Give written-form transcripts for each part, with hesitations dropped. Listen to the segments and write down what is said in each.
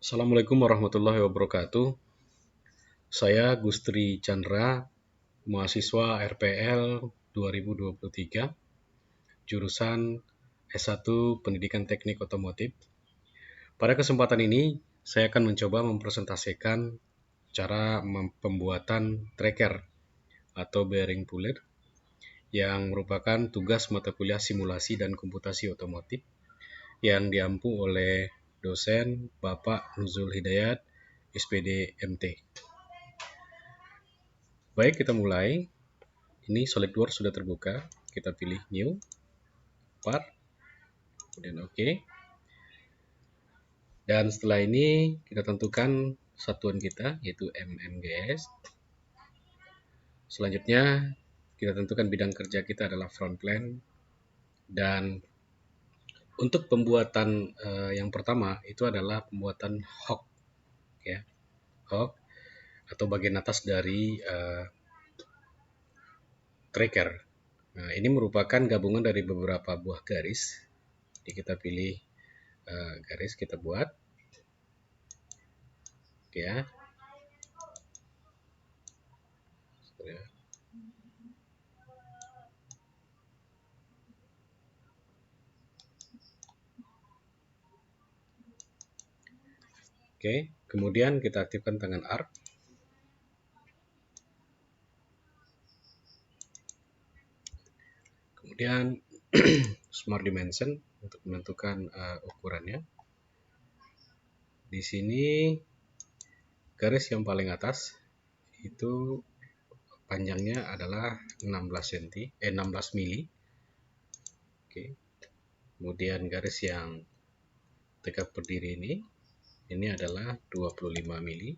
Assalamualaikum warahmatullahi wabarakatuh. Saya Gustri Chandra, mahasiswa RPL 2023, jurusan S1 Pendidikan Teknik Otomotif. Pada kesempatan ini, saya akan mencoba mempresentasikan cara pembuatan tracker atau bearing puller yang merupakan tugas mata kuliah simulasi dan komputasi otomotif yang diampu oleh dosen Bapak Nuzul Hidayat, SPD MT. Baik, kita mulai. Ini SolidWorks sudah terbuka. Kita pilih New, Part, kemudian OK. Dan setelah ini kita tentukan satuan kita, yaitu MMGS. Selanjutnya kita tentukan bidang kerja kita adalah front plane. Dan untuk pembuatan yang pertama itu adalah pembuatan hook, ya, hook atau bagian atas dari tracker. Nah, ini merupakan gabungan dari beberapa buah garis. Jadi kita pilih garis, kita buat, ya. Oke, kemudian kita aktifkan tangan arc. Kemudian Smart Dimension untuk menentukan ukurannya. Di sini garis yang paling atas itu panjangnya adalah 16 mili. Oke. Kemudian garis yang tegak berdiri ini adalah 25 mili.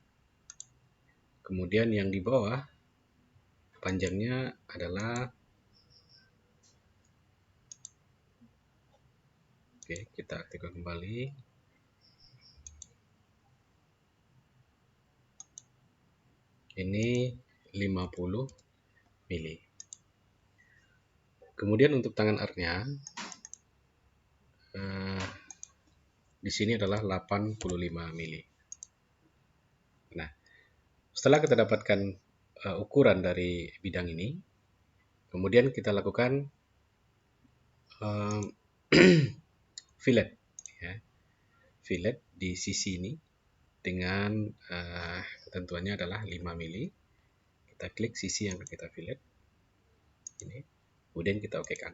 Kemudian yang di bawah panjangnya adalah, oke, kita aktifkan kembali. Ini 50 mili. Kemudian untuk tangan arc-nya di sini adalah 85 mili. Nah, setelah kita dapatkan ukuran dari bidang ini, kemudian kita lakukan fillet, ya. Fillet di sisi ini dengan ketentuannya adalah 5 mili. Kita klik sisi yang kita fillet ini, kemudian kita okekan.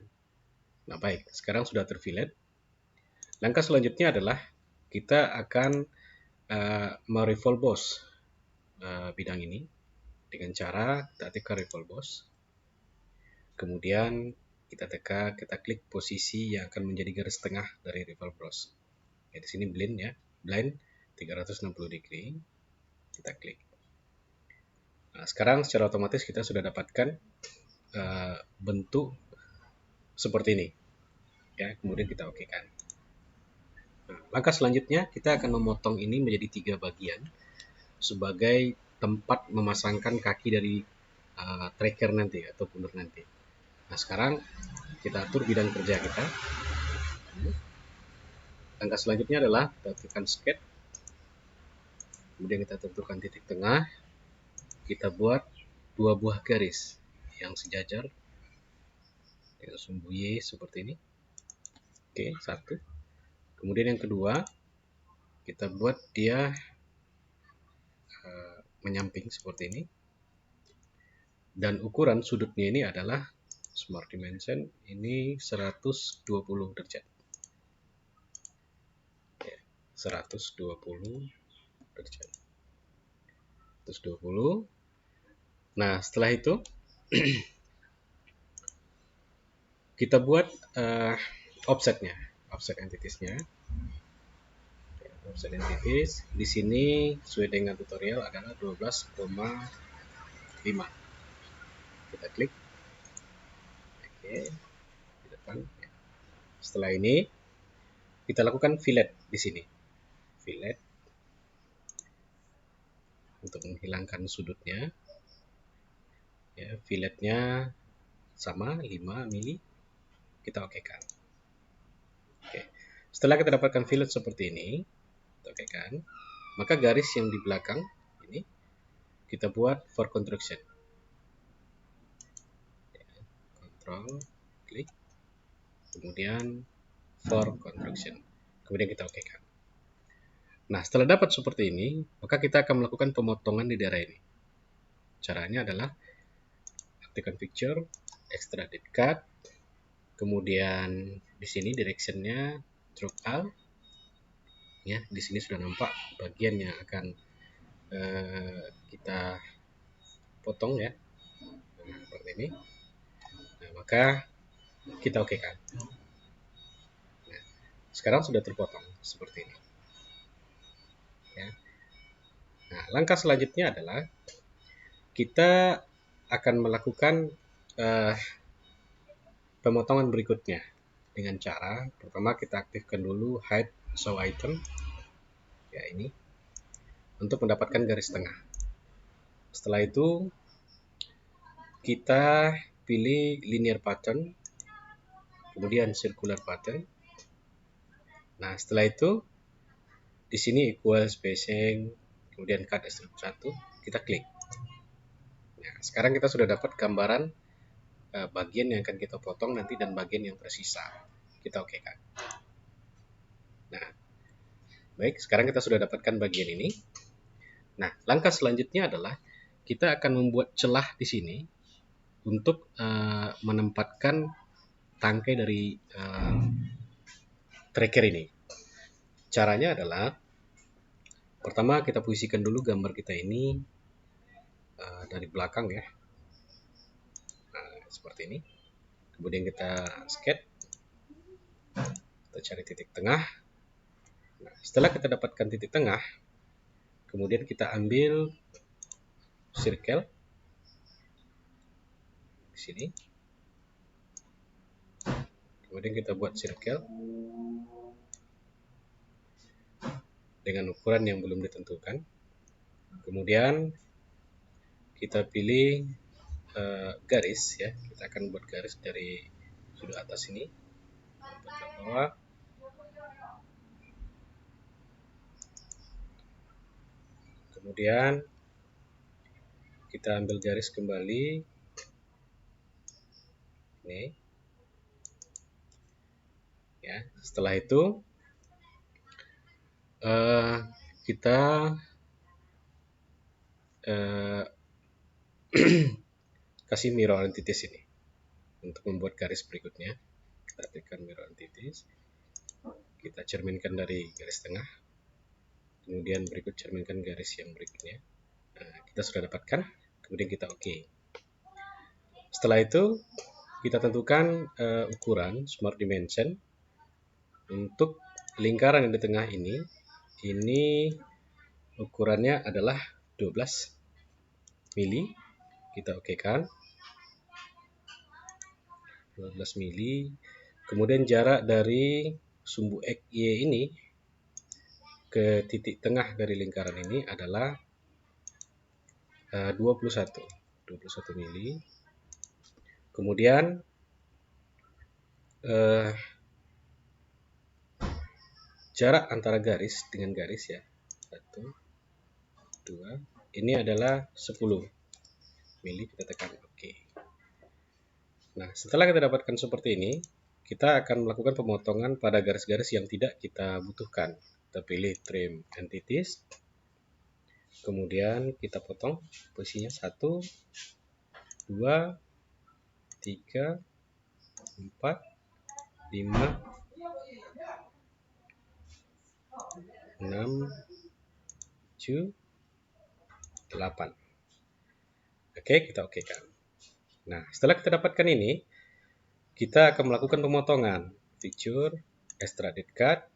Nah, baik, sekarang sudah terfillet. Langkah selanjutnya adalah kita akan merevolve boss bidang ini dengan cara kita aktifkan revolve boss. Kemudian kita klik posisi yang akan menjadi garis tengah dari revolve boss. Ya, di sini blind, ya, blind 360 degree. Kita klik. Nah, sekarang secara otomatis kita sudah dapatkan bentuk seperti ini, ya. Kemudian kita okekan. Nah, langkah selanjutnya kita akan memotong ini menjadi 3 bagian sebagai tempat memasangkan kaki dari tracker nanti atau puller nanti. Nah, sekarang kita atur bidang kerja kita. Langkah selanjutnya adalah kita aktifkan sketch. Kemudian kita tentukan titik tengah. Kita buat 2 buah garis yang sejajar dengan sumbu Y seperti ini. Oke, 1. Kemudian yang kedua, kita buat dia menyamping seperti ini. Dan ukuran sudutnya ini adalah Smart Dimension, ini 120 derajat. 120 derajat. 120. Nah, setelah itu kita buat offsetnya, offset entities-nya. Offset entities di sini sesuai dengan tutorial adalah 12,5. Kita klik. Oke, di depan. Setelah ini kita lakukan fillet di sini. Fillet untuk menghilangkan sudutnya. Ya, filletnya sama 5 mili. Kita okekan. Oke. Setelah kita dapatkan fillet seperti ini, kita okekan. maka garis yang di belakang ini kita buat for construction. Control, klik, kemudian for construction. Kemudian kita oke-kan. Nah, setelah dapat seperti ini, maka kita akan melakukan pemotongan di daerah ini. Caranya adalah aktifkan picture, extrude cut, kemudian di sini directionnya stroke alt, ya. Di sini sudah nampak bagian yang akan kita potong, ya. Nah, seperti ini. Nah, maka kita oke-kan. Nah, sekarang sudah terpotong seperti ini. Ya. Nah, langkah selanjutnya adalah kita akan melakukan pemotongan berikutnya dengan cara pertama kita aktifkan dulu hide show item, ya, ini untuk mendapatkan garis tengah. Setelah itu kita pilih linear pattern, kemudian circular pattern. Nah, setelah itu di sini equal spacing, kemudian cut extrude 1, kita klik. Nah, sekarang kita sudah dapat gambaran bagian yang akan kita potong nanti dan bagian yang tersisa. Kita oke-kan. Nah, baik, sekarang kita sudah dapatkan bagian ini. Nah, langkah selanjutnya adalah kita akan membuat celah di sini untuk menempatkan tangkai dari tracker ini. Caranya adalah pertama kita posisikan dulu gambar kita ini dari belakang, ya. Nah, seperti ini. Kemudian kita sketch, kita cari titik tengah. Nah, setelah kita dapatkan titik tengah, kemudian kita ambil circle di sini. Kemudian kita buat circle dengan ukuran yang belum ditentukan. Kemudian kita pilih garis, ya. Kita akan buat garis dari sudut atas ini ke bawah. Kemudian kita ambil garis kembali ini, ya. Setelah itu kita kasih mirror entities ini untuk membuat garis berikutnya. Kita tekan mirror entities, kita cerminkan dari garis tengah, kemudian berikut cerminkan garis yang berikutnya. Nah, kita sudah dapatkan, kemudian kita oke. Setelah itu kita tentukan ukuran smart dimension untuk lingkaran yang di tengah ini. Ini ukurannya adalah 12 mili. Kita oke-kan. 12 mili. Kemudian jarak dari sumbu XY ini ke titik tengah dari lingkaran ini adalah 21 mili. Kemudian jarak antara garis dengan garis, ya, 1, 2, ini adalah 10 mili. Kita tekan oke. Nah, setelah kita dapatkan seperti ini, kita akan melakukan pemotongan pada garis-garis yang tidak kita butuhkan. Kita pilih trim entities, kemudian kita potong posisinya 1, 2, 3, 4, 5, 6, 7, 8. Oke, kita oke-kan. Nah, setelah kita dapatkan ini, kita akan melakukan pemotongan. Feature, extrude cut,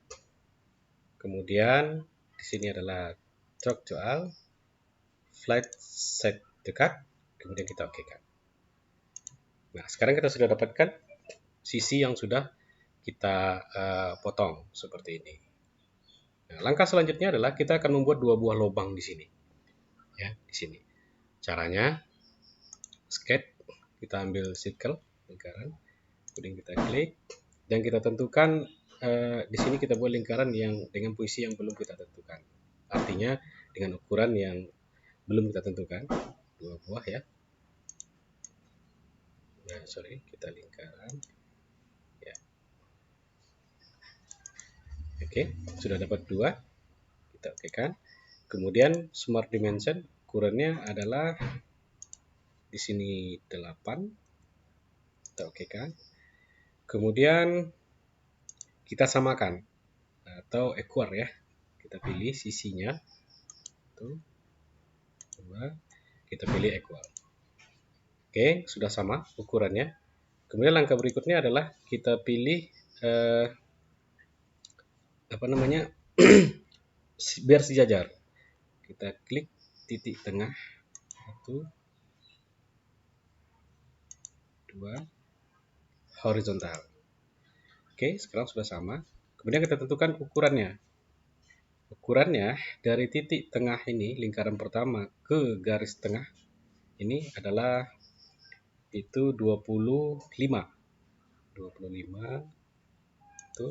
kemudian di sini adalah stroke to alt, flat set to cut, kemudian kita oke-kan. Nah, sekarang kita sudah dapatkan sisi yang sudah kita potong seperti ini. Nah, langkah selanjutnya adalah kita akan membuat dua buah lubang di sini, ya, di sini. Caranya sketch, kita ambil circle lingkaran, kemudian kita klik dan kita tentukan di sini kita buat lingkaran yang dengan posisi yang belum kita tentukan. artinya dengan ukuran yang belum kita tentukan, 2 buah ya. Nah, sorry, kita lingkaran ya. Oke, sudah dapat 2, kita oke kan. Kemudian smart dimension ukurannya adalah di sini 8, kita oke kan. Kemudian kita samakan atau equal ya, kita pilih sisinya tuh 2, kita pilih equal. Oke, sudah sama ukurannya. Kemudian langkah berikutnya adalah kita pilih apa namanya biar sejajar. Kita klik titik tengah 1, 2, horizontal. Oke, sekarang sudah sama. Kemudian kita tentukan ukurannya. Ukurannya dari titik tengah ini, lingkaran pertama ke garis tengah ini adalah itu 25. 25 itu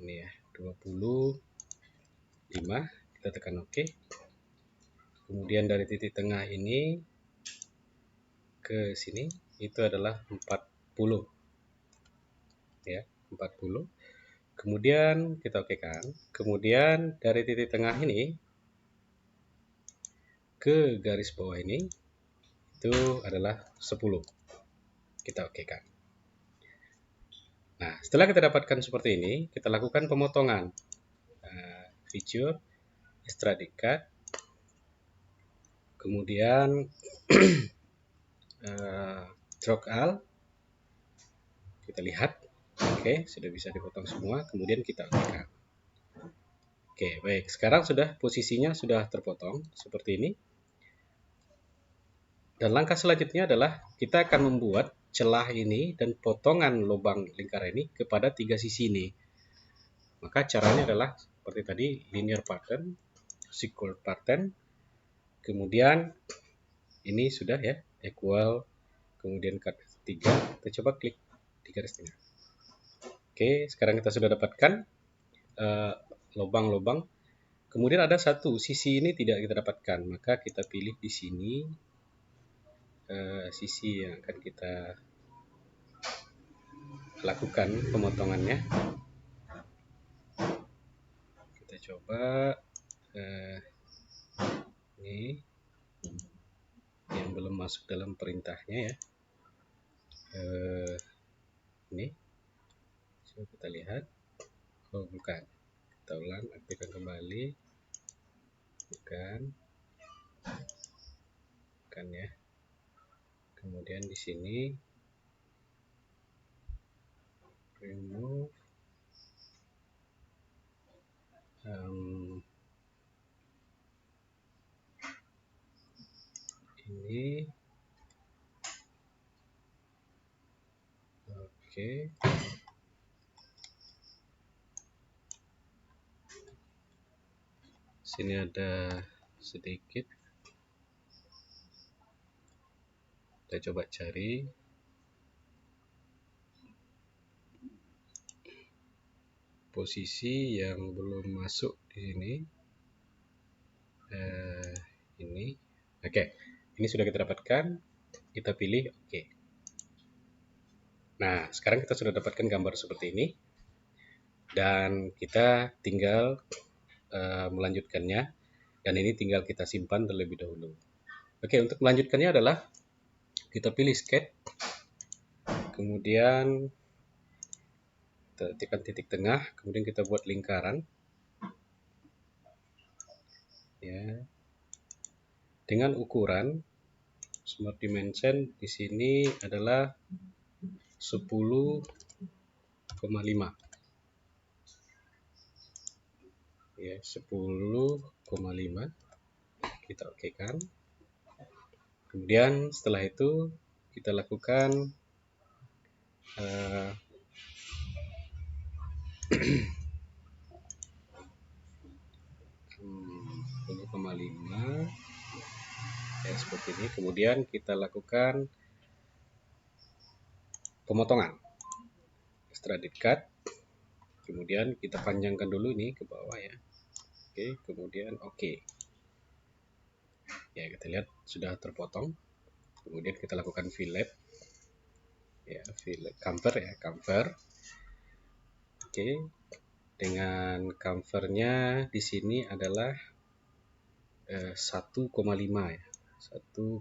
ini ya, 25. Kita tekan OK. Kemudian dari titik tengah ini ke sini itu adalah 40 ya, 40. Kemudian kita oke kan. Kemudian dari titik tengah ini ke garis bawah ini itu adalah 10. Kita oke kan. Nah, setelah kita dapatkan seperti ini, kita lakukan pemotongan. Feature extrude cut. Kemudian stroke all. Kita lihat. Oke, sudah bisa dipotong semua. Kemudian kita oke kan. Oke, baik. Sekarang sudah posisinya sudah terpotong seperti ini. Dan langkah selanjutnya adalah kita akan membuat celah ini dan potongan lubang lingkaran ini kepada 3 sisi ini. Maka caranya adalah seperti tadi, linear pattern, circle pattern, kemudian ini sudah ya, equal, kemudian cut 3, kita coba klik di garis tengah. Oke, sekarang kita sudah dapatkan lubang-lubang. Kemudian ada satu sisi ini tidak kita dapatkan, maka kita pilih di sini sisi yang akan kita lakukan pemotongannya. Kita coba ini yang belum masuk dalam perintahnya ya. Ini coba kita lihat. Oh bukan, kita ulang, aktifkan kembali. Bukan ya. Kemudian di sini remove ini. Oke. Sini ada sedikit. Kita coba cari. Posisi yang belum masuk di sini. Ini. Oke. Ini sudah kita dapatkan. Kita pilih oke. Nah, sekarang kita sudah dapatkan gambar seperti ini. Dan kita tinggal melanjutkannya. Dan ini tinggal kita simpan terlebih dahulu. Oke, untuk melanjutkannya adalah kita pilih sketch. Kemudian kita tekan titik tengah. Kemudian kita buat lingkaran. Ya. Dengan ukuran smart dimension di sini adalah 10,5 ya, 10,5 kita oke kan. Kemudian setelah itu kita lakukan 10,5 ya, seperti ini. Kemudian kita lakukan pemotongan setelah dekat, kemudian kita panjangkan dulu ini ke bawah ya. Oke, kemudian oke. Ya, kita lihat sudah terpotong. Kemudian kita lakukan fillet. Ya, fillet camfer ya, camfer. Oke. Dengan camfernya di sini adalah 1,5 ya. 1,5.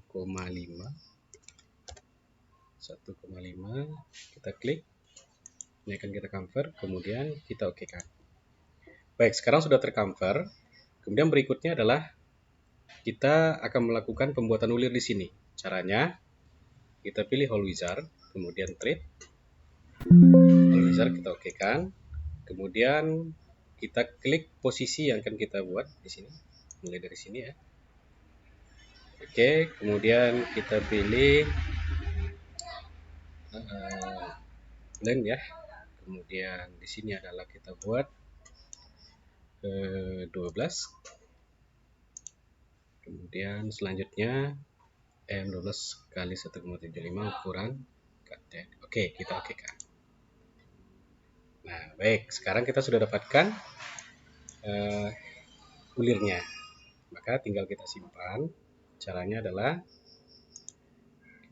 Kita klik. Ini akan kita camfer, kemudian kita okekan. Baik, sekarang sudah tercover. Kemudian berikutnya adalah kita akan melakukan pembuatan ulir di sini. Caranya, kita pilih Hole Wizard, kemudian Trade. Hole Wizard kita okekan. Kemudian kita klik posisi yang akan kita buat di sini. Mulai dari sini ya. Oke, kemudian kita pilih blend ya. Kemudian di sini adalah kita buat 12. Kemudian selanjutnya M12 kali 1,75 ukuran katet. Oke, kita okekan. Nah, baik. Sekarang kita sudah dapatkan ulirnya. Maka tinggal kita simpan. Caranya adalah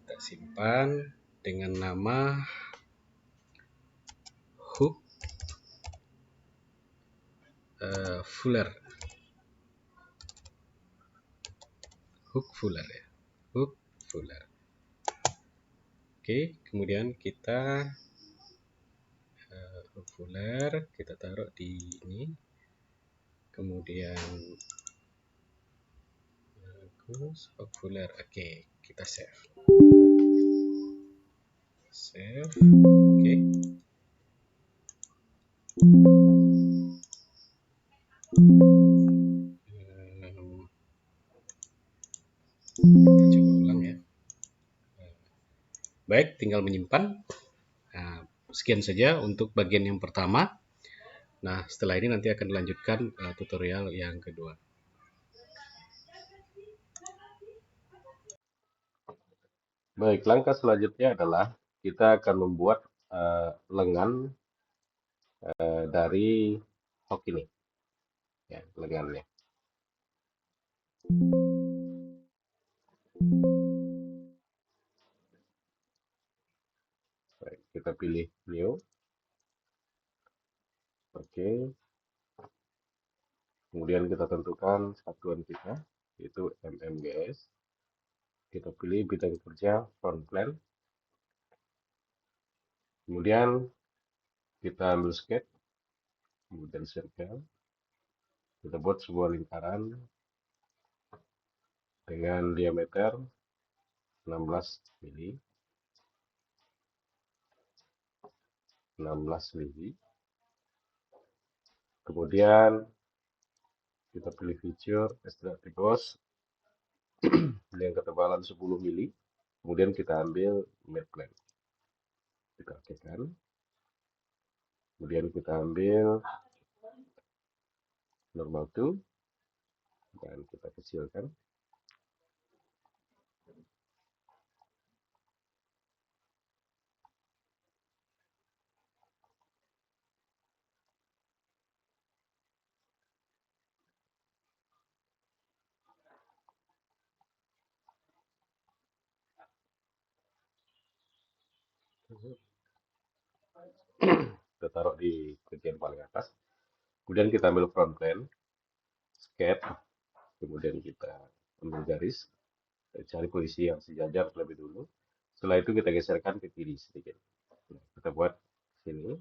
kita simpan dengan nama hook fuller. Hook fuller ya. Hook fuller. Oke, kemudian kita hook fuller kita taruh di ini. Kemudian hook fuller. Oke, kita save. Save. Oke. Coba ulang ya. Baik, tinggal menyimpan. Nah, sekian saja untuk bagian yang pertama. Nah, setelah ini nanti akan dilanjutkan tutorial yang kedua. Baik, langkah selanjutnya adalah kita akan membuat lengan dari hook ini, ya, lengannya. Baik, kita pilih new. Oke. Kemudian kita tentukan satuan kita, yaitu mmgs. Kita pilih bidang kerja front plane. Kemudian kita ambil sketch, kemudian circle. Kita buat sebuah lingkaran dengan diameter 16 mili. 16 mili. Kemudian kita pilih feature extract ghost dengan ketebalan 10 mili. Kemudian kita ambil matte plane. Kita aktifkan. Kemudian kita ambil normal to dan kita kecilkan. Kita taruh di bagian paling atas. Kemudian kita ambil front plane, sketch, kemudian kita ambil garis, cari posisi yang sejajar terlebih dulu. Setelah itu kita geserkan ke kiri sedikit. Kita buat sini.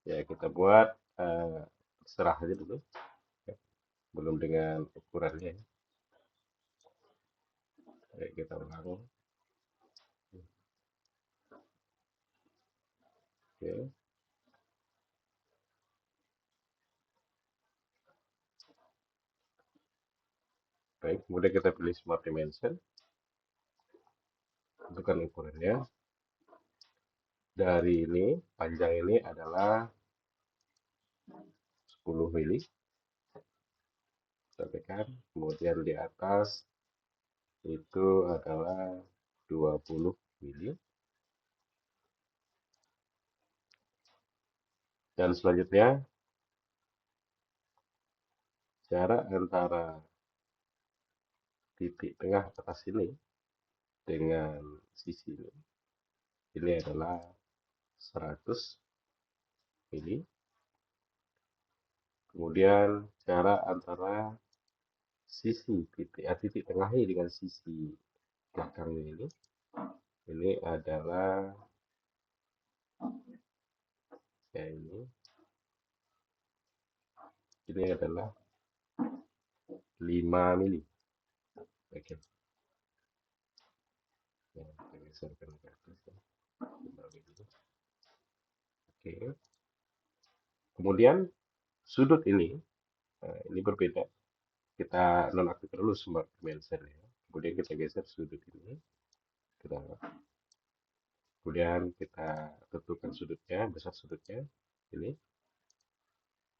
Ya, kita buat serah aja dulu. Ya, belum dengan ukurannya. Ya, kita ulang. Oke. Baik, kemudian kita pilih Smart Dimension. Tentukan ukurannya. Dari ini, panjang ini adalah 10 mili. Tekan, kemudian di atas itu adalah 20 mili. Dan selanjutnya, jarak antara titik tengah atas ini dengan sisi ini adalah 100 mili. Kemudian jarak antara sisi titik tengah ini dengan sisi belakangnya ini adalah ya ini adalah 5 mili. Oke, ya, kita geserkan ke atas ya. 5 mili. Oke. Kemudian sudut ini berbeda. Kita nonaktifkan dulu smart dimension ya. Kemudian kita geser sudut ini. Kemudian kita tentukan sudutnya, besar sudutnya.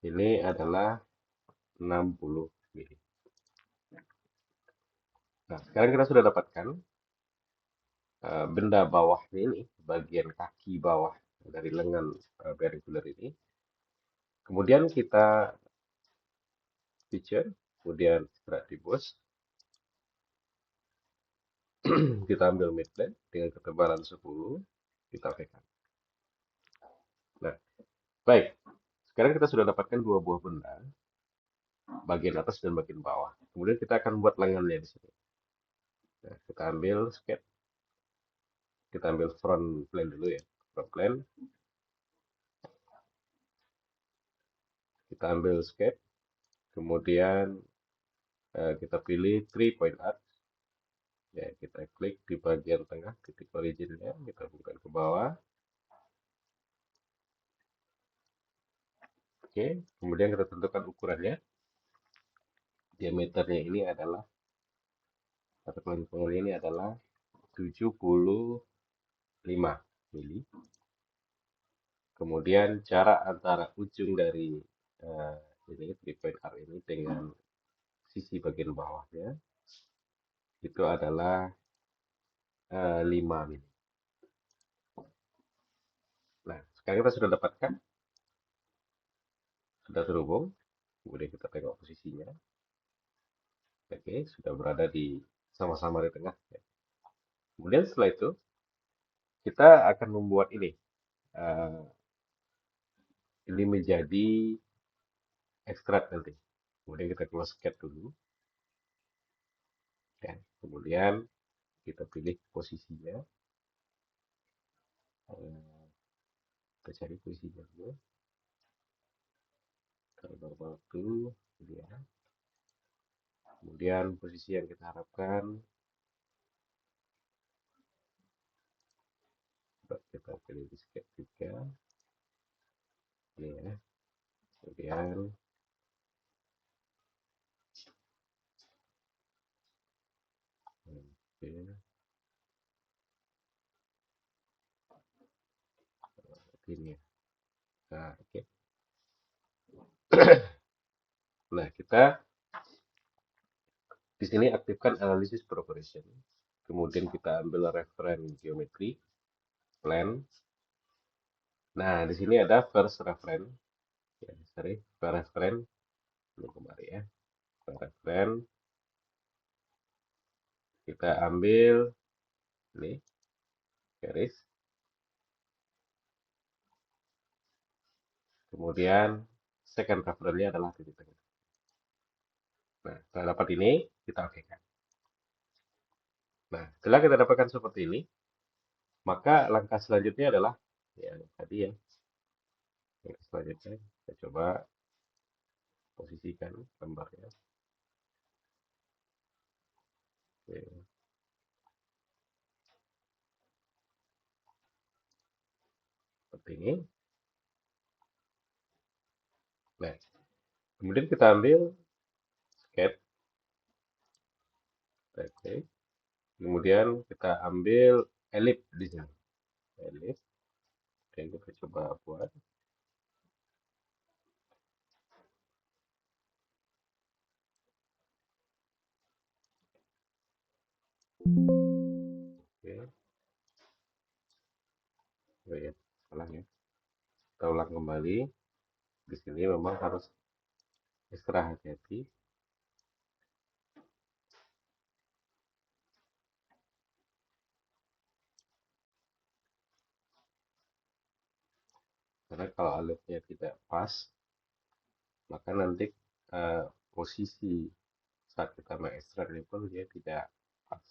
Ini adalah 60 mili. Nah, sekarang kita sudah dapatkan benda bawahnya ini, bagian kaki bawah dari lengan perpendicular ini. Kemudian kita feature, kemudian extract debus. Kita ambil midplane dengan ketebalan 10, kita okekan. Nah, baik. Sekarang kita sudah dapatkan dua buah benda, bagian atas dan bagian bawah. Kemudian kita akan buat lengannya di sini. Nah, kita ambil sketch. Kita ambil front plane dulu ya. Front plane. Kita ambil sketch. Kemudian kita pilih 3-point arc. Ya, kita klik di bagian tengah titik originnya, kita buka ke bawah. Oke, kemudian kita tentukan ukurannya. Diameternya ini adalah atau pengurangan ini adalah 75 mili. Kemudian jarak antara ujung dari ini 3-point arc ini dengan sisi bagian bawahnya itu adalah 5 mili. Nah, sekarang kita sudah dapatkan, sudah terhubung. Kemudian kita tengok posisinya. Oke, sudah berada di sama-sama di tengah. Kemudian setelah itu kita akan membuat ini menjadi extract nanti. Kemudian kita close sketch dulu. Dan kemudian kita pilih posisinya. Kita cari posisinya dulu. Kalau normal itu ya. Kemudian posisi yang kita harapkan kita pilih di sketch juga. Ini ya. Kemudian ini ya. Nah, oke. Nah, kita di sini aktifkan analisis progression. Kemudian kita ambil reference geometri, plan. Nah, di sini ada first reference. Ya, sorry, first reference. Belum kembali ya. First reference. Kita ambil ini garis. Kemudian second reference-nya adalah titik tengah. Nah, setelah dapat ini, kita okekan. Nah, setelah kita dapatkan seperti ini, maka langkah selanjutnya adalah ya tadi ya. Yang selanjutnya kita coba posisikan gambarnya. Oke. Seperti ini. Nah, kemudian kita ambil sketch. Oke. Kemudian kita ambil ellipse di sini. Ellipse. Dan kita coba buat. Oke. Oh ya, salah ya. Kita ulang kembali. Di sini memang harus ekstra hati-hati karena kalau alatnya tidak pas, maka nanti posisi saat kita mengekstrak label dia tidak pas.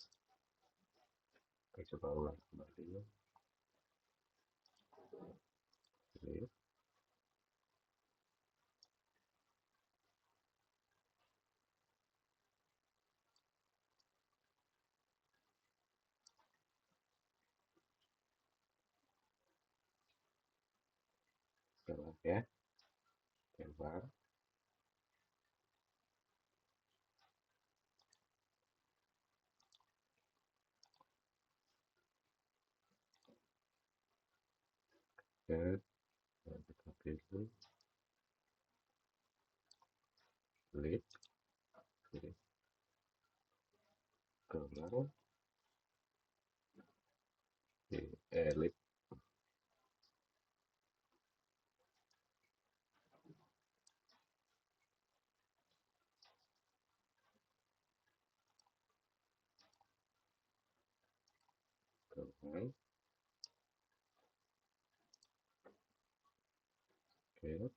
Kita coba ulang kembali. Oke, salah ya, gambar. Oke, kita pilih lead, pilih gambar, pilih lead, gambar. Oke,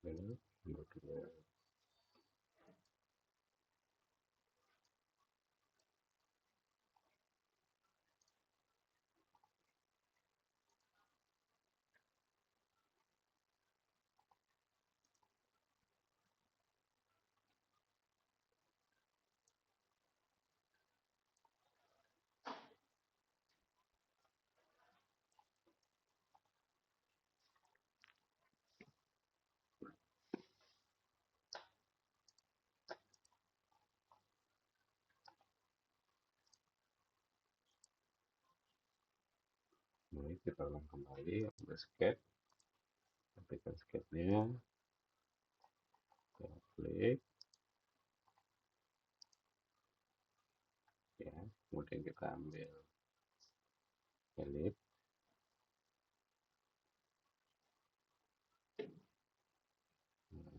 ini kemudian kita ulang kembali, ambil sketch, ambilkan sketchnya, kita klik, ya, kemudian kita ambil elip,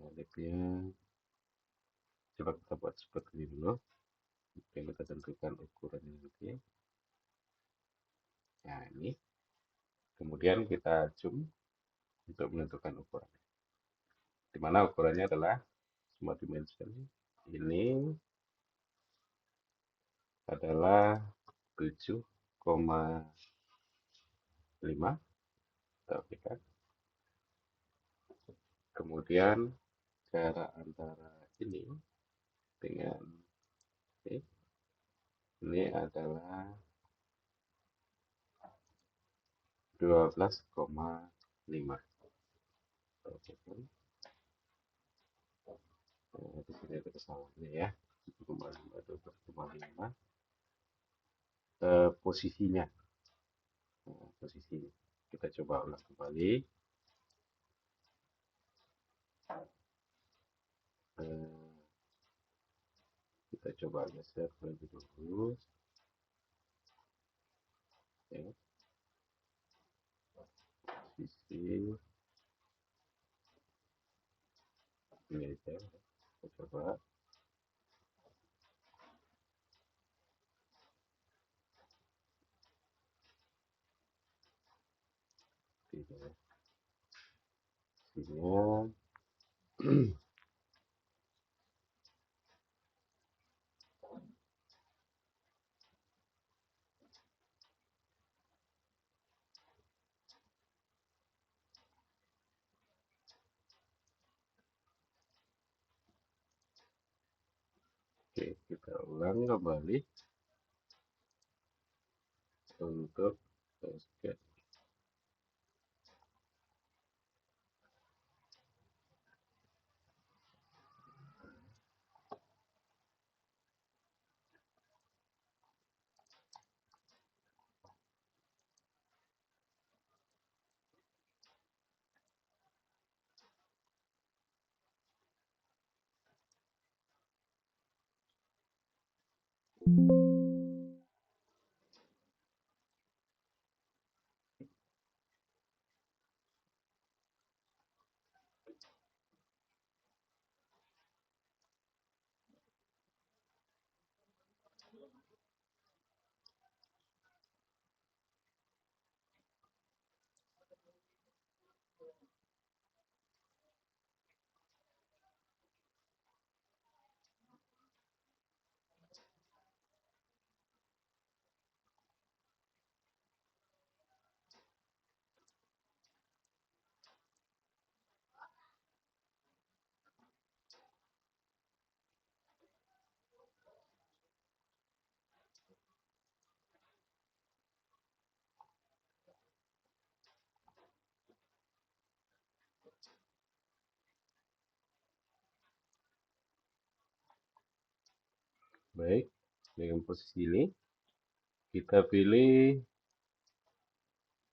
elipnya, coba kita buat seperti ini dulu, kemudian kita tentukan ukurannya nanti, nah ini, kemudian kita zoom untuk menentukan ukuran, di mana ukurannya adalah semua dimension, ini adalah 7,5, kita aplikasikan. Kemudian jarak antara ini dengan ini adalah 12,5. Di sini ada kesalahannya ya, 7,5, 12,5. Posisinya, posisi kita coba ulang kembali. Kita coba geser lebih dulu, ya, posisi ini aja. Kita coba tidak, posisinya. Oke, kita ulang kembali untuk sketch. Baik, dengan posisi ini kita pilih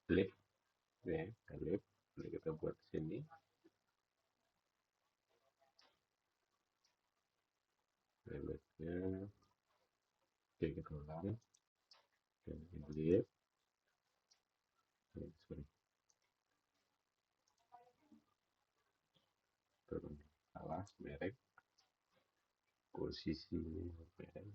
flip ya, flip. Ini kita buat di sini. Flipnya, oke kita ulang. Flip, sorry, turun salah merek, posisi merek.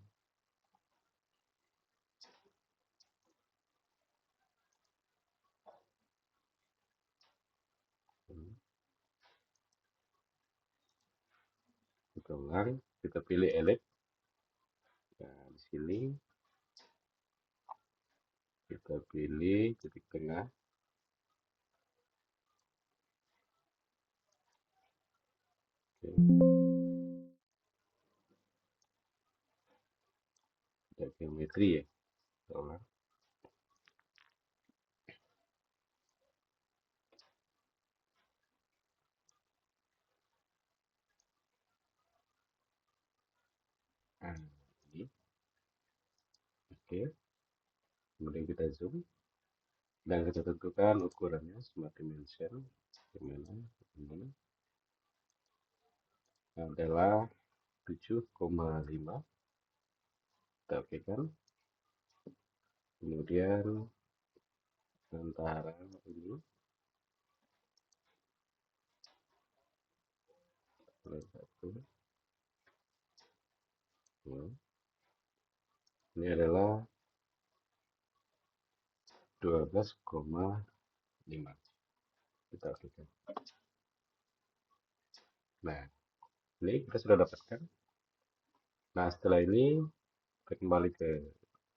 Kita ulang, kita pilih elip. Nah, di sini kita pilih titik tengah. Oke. Kita geometri ya. Kita ulang. Nah, ini. Oke. Kemudian kita zoom dan kita tentukan ukurannya smart dimension gimana adalah 7,5. Kita oke kan. Kemudian antara ini satu ya. Ini adalah 12,5. Kita oke kan. Nah, ini kita sudah dapatkan. Nah, setelah ini kita kembali ke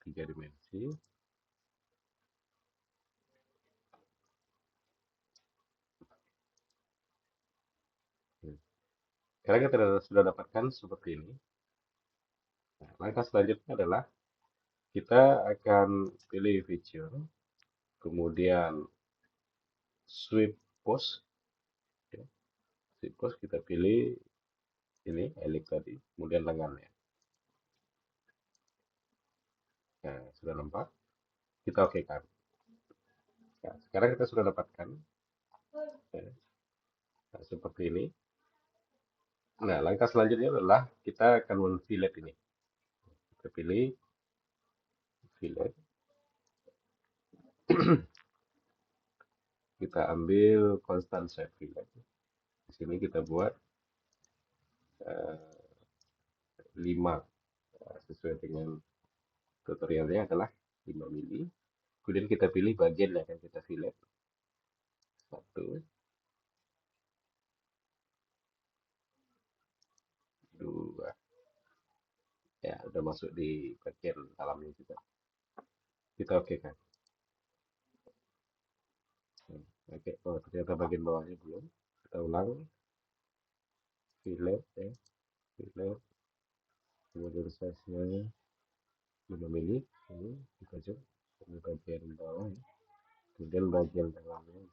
3 dimensi. Sekarang kita sudah dapatkan seperti ini. Nah, langkah selanjutnya adalah kita akan pilih feature, kemudian sweep post. Ya. Sweep post kita pilih ini elip tadi, kemudian lengannya. Nah, sudah nampak. Kita oke kan. Nah, sekarang kita sudah dapatkan ya, nah, seperti ini. Nah, langkah selanjutnya adalah kita akan men-fillet ini. Kita pilih fillet. Kita ambil constant shape fillet. Di sini kita buat 5 sesuai dengan tutorialnya adalah 5 mili. Kemudian kita pilih bagian yang akan kita fillet. 1, 2. Ya, udah masuk di bagian dalamnya juga. Kita oke kan. Oke, oh ternyata bagian bawahnya belum. Kita ulang. Fillet ya, fillet. Kemudian size-nya 5 mili. Ini kita zoom. Ini bagian bawah ya. Kemudian bagian dalamnya.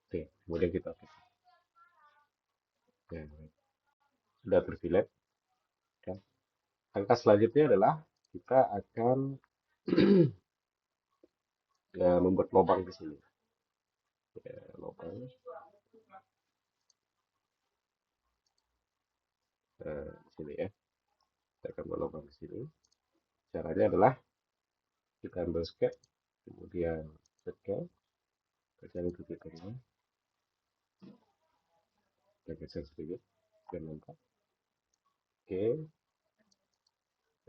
Oke, kemudian kita oke. Ya, sudah terfillet. Kan. Langkah selanjutnya adalah kita akan ya, membuat lubang di sini. Ya, lubang di sini ya. Kita akan melubang di sini. Caranya adalah kita ambil sketch, kemudian circle, kita cari titik tengah, kita geser sedikit dan lengkap. Oke,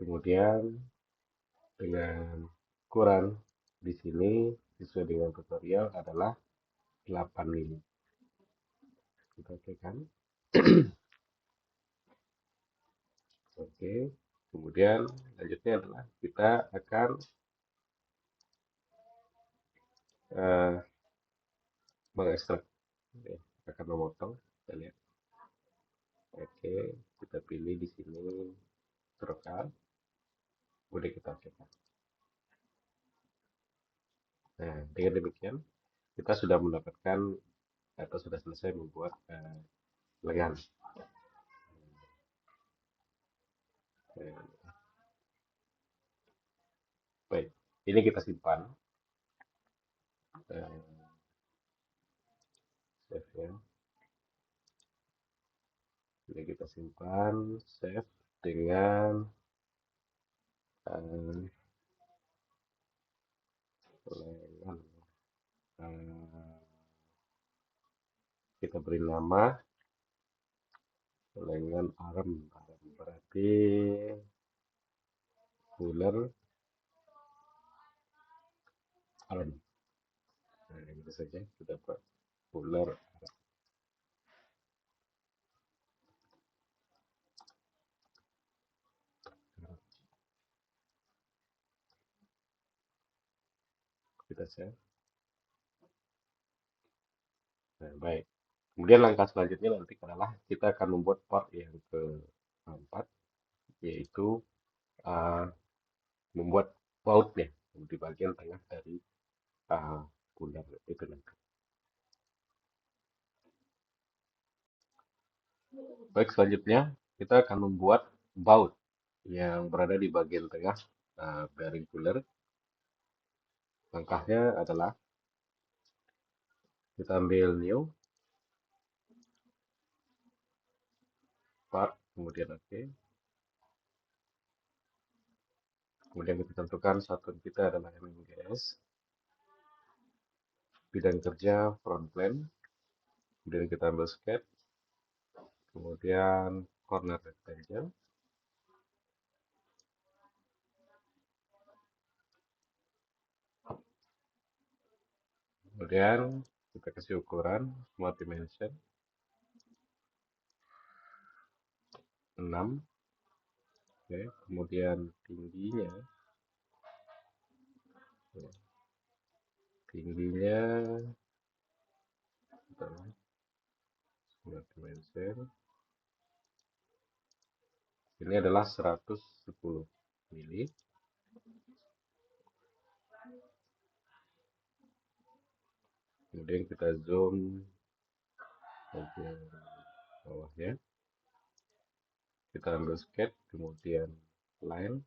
kemudian dengan ukuran di sini sesuai dengan tutorial adalah 8 mili. Kita tekan. Oke, kemudian lanjutnya adalah kita akan mengekstrak. Oke, kita akan memotong. Kita lihat. Oke, kita pilih di sini stroke, kemudian kita aktifkan. Nah, dengan demikian kita sudah mendapatkan atau sudah selesai membuat lengan. Baik, ini kita simpan. Save ya. Ini kita simpan, save dengan lengan. Kita beri nama lengan arm, berarti fuller arm. Nah, itu saja kita buat fuller arm. Kita save. Nah, baik. Kemudian langkah selanjutnya nanti adalah kita akan membuat part yang keempat, yaitu membuat bautnya di bagian tengah dari fuller itu nanti. Baik, selanjutnya kita akan membuat baut yang berada di bagian tengah bearing fuller. Langkahnya adalah kita ambil new part, kemudian oke. Kemudian kita tentukan satuan kita adalah MMGS, bidang kerja front plane. Kemudian kita ambil sketch, kemudian corner rectangle. Kemudian kita kasih ukuran smart dimension 6. Oke, kemudian tingginya smart dimension ini adalah 110 mili. Kemudian kita zoom bagian bawahnya. Kita ambil sketch, kemudian line.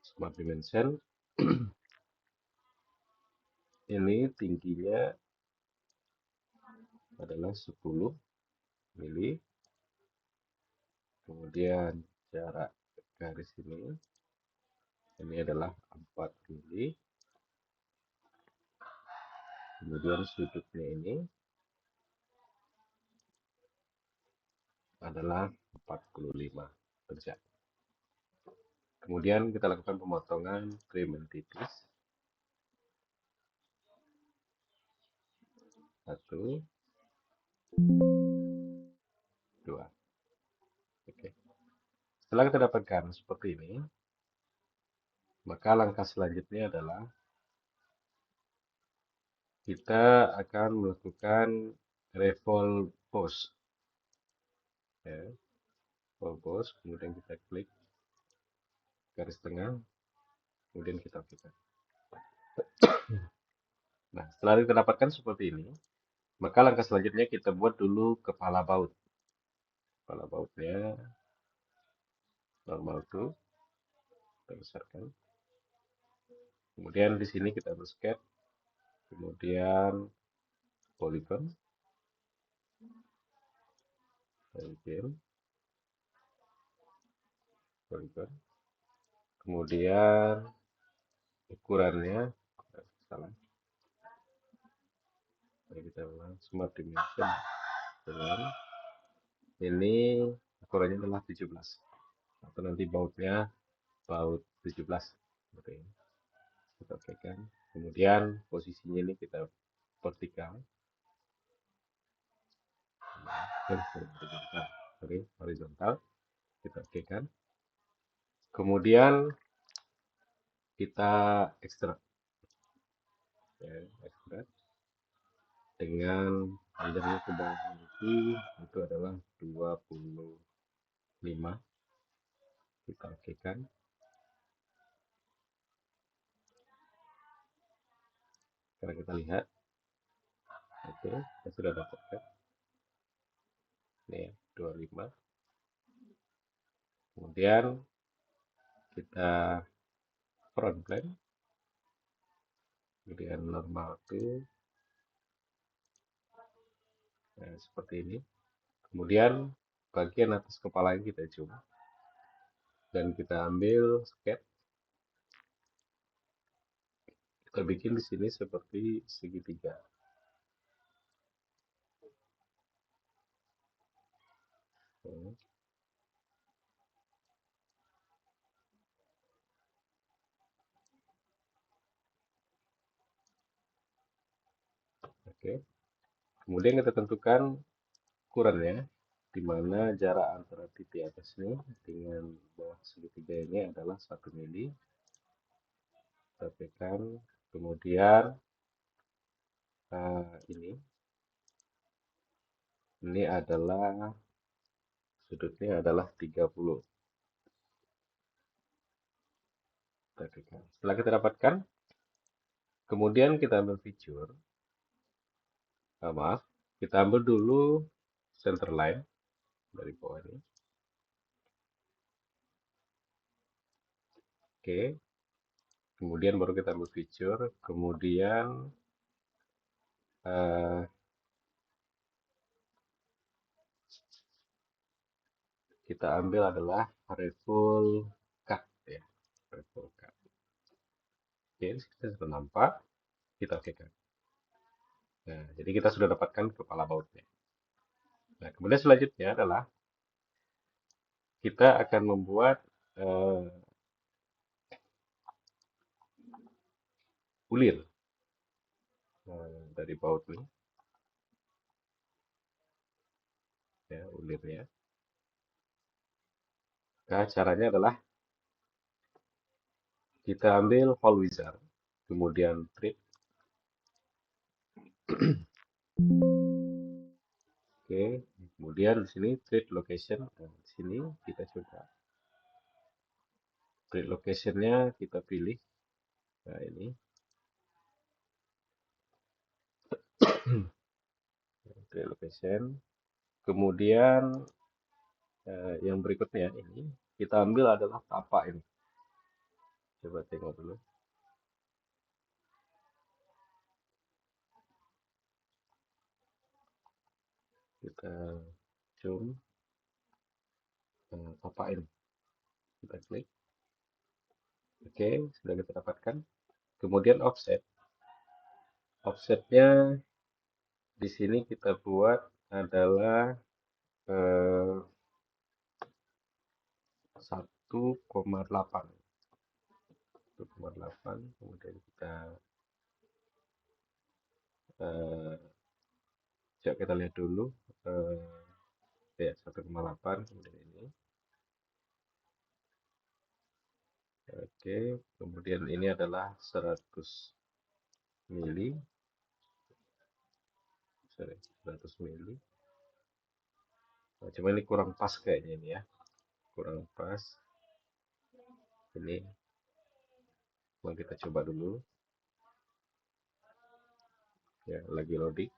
Smart dimension. Ini tingginya adalah 10 mili. Kemudian jarak garis ini adalah 4 mili. Kemudian sudutnya ini adalah 45 derajat. Kemudian kita lakukan pemotongan trim and tipis. 1, 2. Oke. Setelah kita dapatkan seperti ini, maka langkah selanjutnya adalah kita akan melakukan revolve pose. Ya, revolve pose, kemudian kita klik garis tengah, kemudian kita aktifkan. Nah, setelah kita dapatkan seperti ini, maka langkah selanjutnya kita buat dulu kepala baut. Kepala bautnya normal tuh, kita besarkan. Kemudian di sini kita ambil sketch, kemudian polygon, polygon. Kemudian ukurannya salah. Kita ulang smart dimension dengan ini ukurannya adalah 17 atau nanti bautnya baut 17 seperti ini. Kita oke kan. Kemudian posisinya ini kita vertikal, horizontal, kita oke kan. Kemudian kita ekstrak, ya, ekstrak dengan panjangnya ke bawah itu adalah 25. Kita oke kan. Sekarang kita lihat, oke, kita sudah dapatkan ini ya, 25. Kemudian kita front plane, kemudian normal to, nah, seperti ini. Kemudian bagian atas kepala ini kita zoom dan kita ambil sketch. Kita bikin di sini seperti segitiga. Oke. Kemudian kita tentukan ukurannya, di mana jarak antara titik atas ini dengan bawah segitiga ini adalah 1 mili. Kita tekan, kemudian ini adalah sudutnya adalah 30. Kita tekan. Setelah kita dapatkan, kemudian kita ambil feature. Maaf, kita ambil dulu center line dari bawah ini. Oke. Kemudian baru kita ambil feature, kemudian kita ambil adalah revolve cut ya, revolve cut. Oke, kita sudah nampak, kita oke kan. Nah, jadi kita sudah dapatkan kepala bautnya. Nah, kemudian selanjutnya adalah kita akan membuat ulir dari baut ini, ya, ulirnya. Nah, caranya adalah kita ambil hole wizard, kemudian treat. Oke, kemudian di sini treat location. Nah, di sini kita coba treat locationnya, kita pilih. Nah, ini treat location. Kemudian yang berikutnya ini kita ambil adalah tapak ini. Coba tengok dulu. Kita zoom tapak ini. Kita klik. Oke, sudah kita dapatkan. Kemudian offset. Offsetnya di sini kita buat adalah 1,8. 1,8. Kemudian kita coba kita lihat dulu. Ya, 1,8. Kemudian ini. Oke, kemudian ini adalah 100 mili. Sorry, 100 mili. Nah, cuma ini kurang pas kayaknya ini ya. Kurang pas. Ini. Mau kita coba dulu. Ya, lagi loading.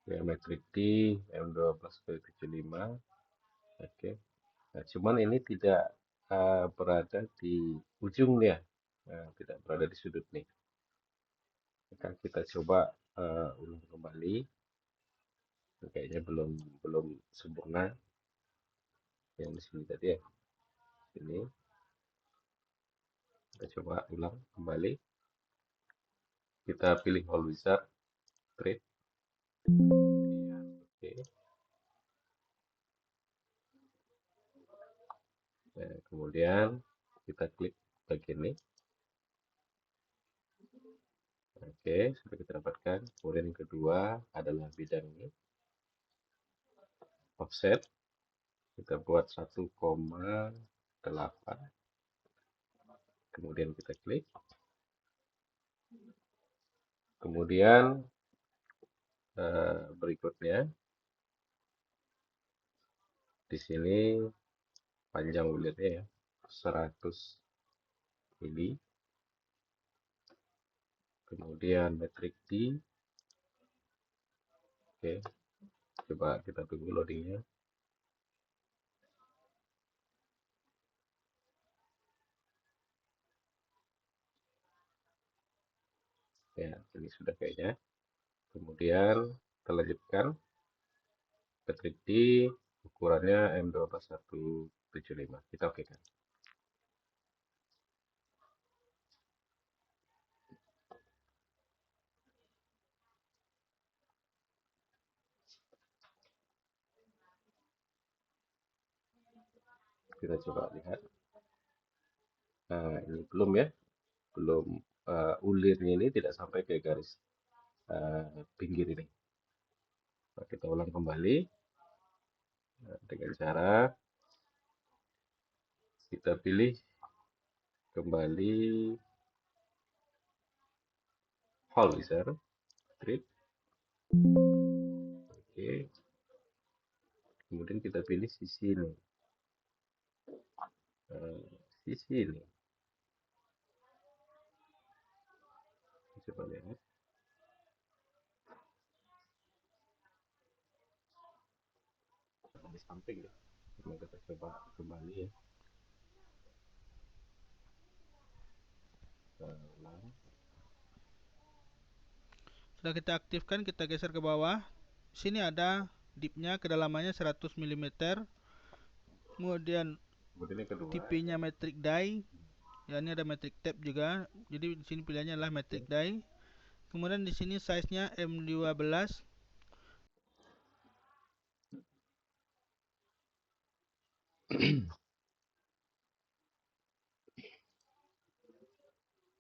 Ya, metric T M12 ke 75. Oke. Nah, cuman ini tidak berada di ujung nih ya, tidak berada di sudut nih. Maka kita coba ulang kembali. Kayaknya belum belum sempurna yang di sini tadi ya. Ini kita coba ulang kembali. Kita pilih Hole Wizard, Trade. Oke. Nah, kemudian kita klik bagian ini. Oke, sudah kita dapatkan. Kemudian yang kedua adalah bidang ini. Offset. Kita buat 1,8. Kemudian kita klik. Kemudian berikutnya di sini panjang bulletnya ya, 100 mili. Kemudian metrik D. Oke, coba kita tunggu loadingnya. Ya, ini sudah kayaknya. Kemudian kita lanjutkan. Metrik D ukurannya M12175. Kita oke kan. Kita coba lihat. Nah, ini belum ya. Belum, ulirnya ini tidak sampai ke garis pinggir ini. Nah, kita ulang kembali dengan cara kita pilih kembali Hole Wizard, Trade. Oke, kemudian kita pilih sisi ini. Sisi ini. Coba lihat. Di samping ya. Kita coba kembali ya. Ulang. Sudah kita aktifkan, kita geser ke bawah. Sini ada dipnya, kedalamannya 100 mm. Kemudian Kemudian yang kedua. tipenya metric die. Ya, ini ada metric tab juga. Jadi di sini pilihannya adalah metric die. Kemudian di sini size-nya M12.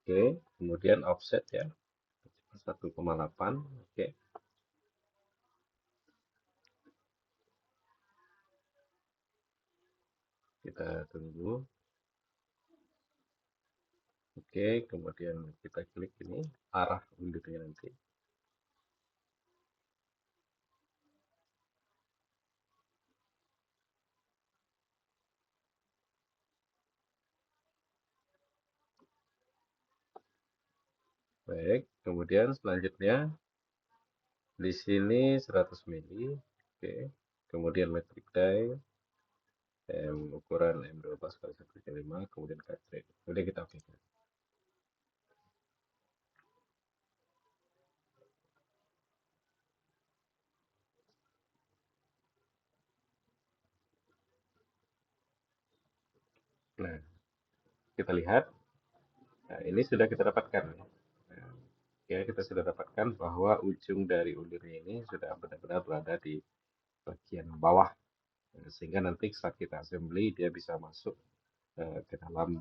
Oke, kemudian offset ya. 1,8. Oke. Kita tunggu. Oke, kemudian kita klik ini arah ulirnya nanti. Baik, kemudian selanjutnya di sini 100 mili. Oke, kemudian metric die ukuran M12x1,5, kemudian cartridge. Kemudian kita oke. Nah, kita lihat. Nah, ini sudah kita dapatkan. Nah, ya, kita sudah dapatkan bahwa ujung dari ulirnya ini sudah benar-benar berada di bagian bawah. Sehingga nanti saat kita assembly dia bisa masuk ke dalam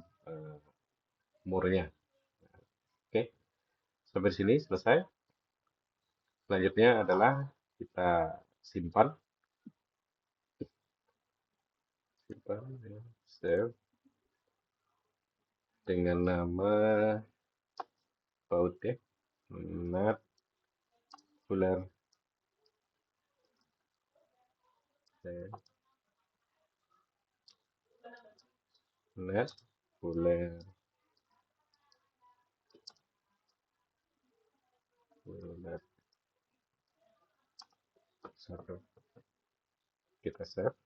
murnya. Oke, sampai sini selesai. Selanjutnya adalah kita simpan, ya, save dengan nama baut ya, not fuller, not fuller, fuller. Kita save.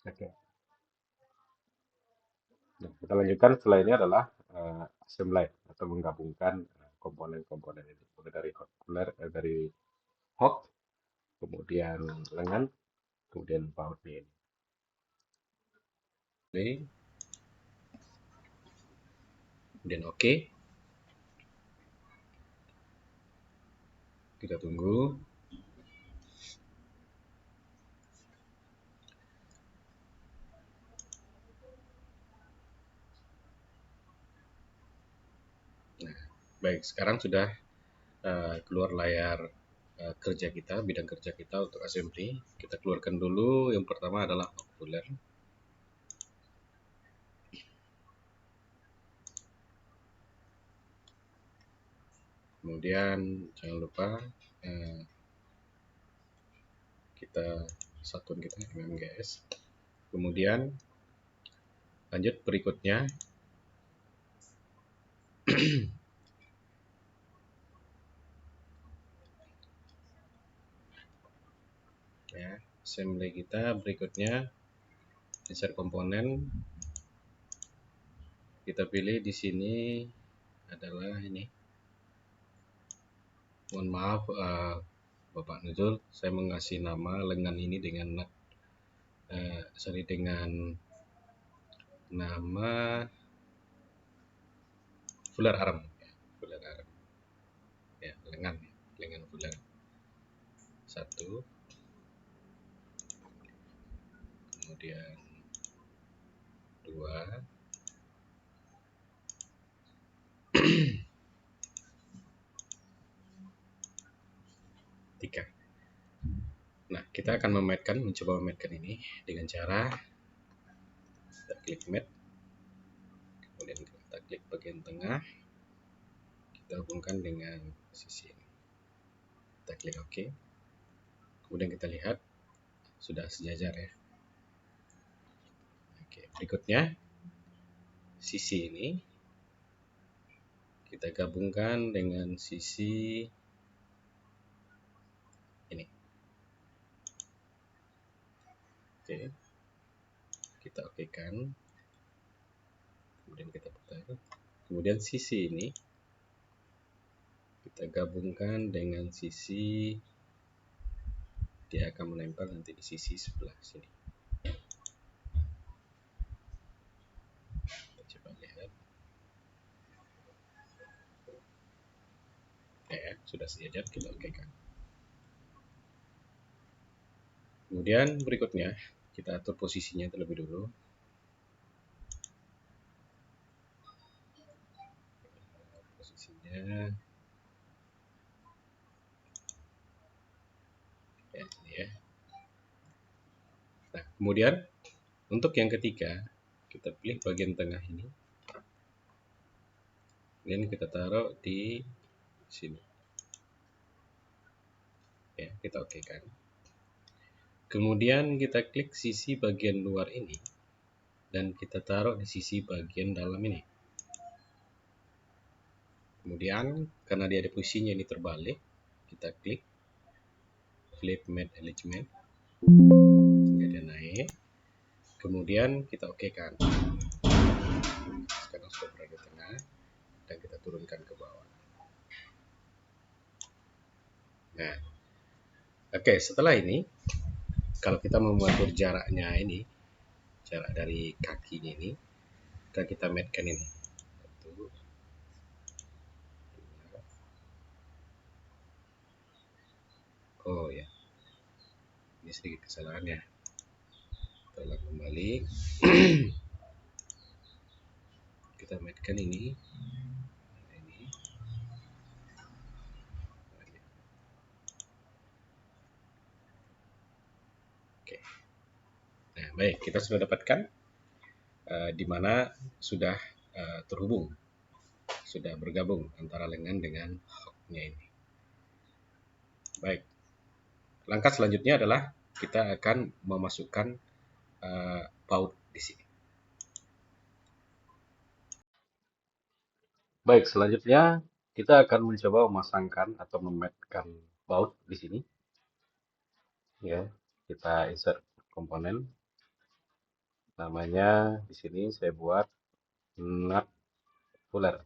Oke. Nah, kita lanjutkan setelah ini adalah assembly atau menggabungkan komponen-komponen ini. Mulai dari dari hook, kemudian lengan, kemudian bautnya ini. Play. Kemudian oke. Kita tunggu. Nah, baik, sekarang sudah keluar layar kerja kita, bidang kerja kita untuk assembly. Kita keluarkan dulu. Yang pertama adalah okuler. Kemudian jangan lupa kita satuan kita MMGS. Kemudian lanjut berikutnya ya, assembly kita berikutnya insert komponen. Kita pilih di sini adalah ini. Mohon maaf Bapak Nuzul, saya mengasih nama lengan ini dengan dengan nama fuller arm ya, fuller arm ya, lengan fuller. 1, kemudian 2, 3. Nah, kita akan mencoba memainkan ini dengan cara kita klik mat, kemudian kita klik bagian tengah, kita hubungkan dengan sisi ini. Kita klik OK. Kemudian kita lihat sudah sejajar ya. Oke, berikutnya sisi ini kita gabungkan dengan sisi ini. Oke, kita okekan, kemudian kita putar. Kemudian sisi ini kita gabungkan dengan sisi, dia akan menempel nanti di sisi sebelah sini. Kita coba lihat. Ya, sudah sejajar, kita okekan. Kemudian berikutnya kita atur posisinya terlebih dulu. Posisinya ya, ini ya. Nah, kemudian untuk yang ketiga kita pilih bagian tengah ini, dan kita taruh di sini ya, kita okekan. Kemudian kita klik sisi bagian luar ini dan kita taruh di sisi bagian dalam ini. Kemudian karena dia ada posisinya ini terbalik, kita klik flip mat alignment sehingga dia naik. Kemudian kita okekan. Sekarang sudah berada di tengah dan kita turunkan ke bawah. Nah, oke, setelah ini kalau kita mau mengatur jaraknya ini, jarak dari kakinya ini, kita matkan ini. 1, 2. Oh ya, ini sedikit kesalahan ya. Kita ulang kembali. Kita matkan ini. Oke. Nah, baik, kita sudah dapatkan di mana sudah terhubung, sudah bergabung antara lengan dengan hooknya ini. Baik, langkah selanjutnya adalah kita akan memasukkan baut di sini. Baik, selanjutnya kita akan mencoba memasangkan atau mematkan baut di sini. Ya, kita insert komponen. Namanya di sini saya buat nut puller.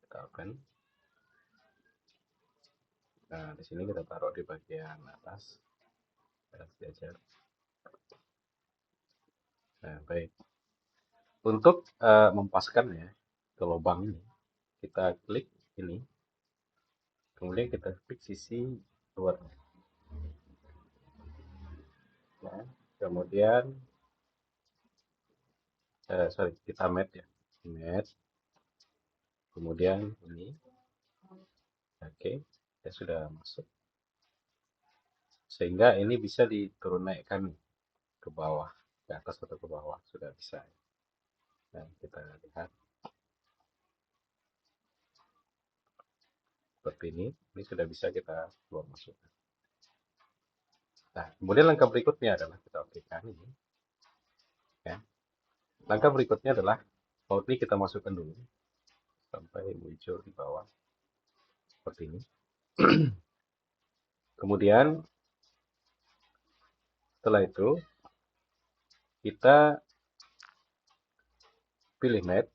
Kita open. Nah, di sini kita taruh di bagian atas. Sejajar. Nah, baik. Untuk mempaskan ya ke lubang ini, kita klik ini, kemudian kita klik sisi luar. Nah, kemudian kita match ya, match. Kemudian ini, oke, ya sudah masuk. Sehingga ini bisa diturun naikkan ke bawah, ke atas atau ke bawah sudah bisa. Nah, kita lihat seperti ini sudah bisa kita keluar masuk. Nah, kemudian langkah berikutnya adalah kita aktifkan ini. Ya. Langkah berikutnya adalah baut ini kita masukkan dulu sampai muncul di bawah seperti ini. Kemudian setelah itu kita pilih map,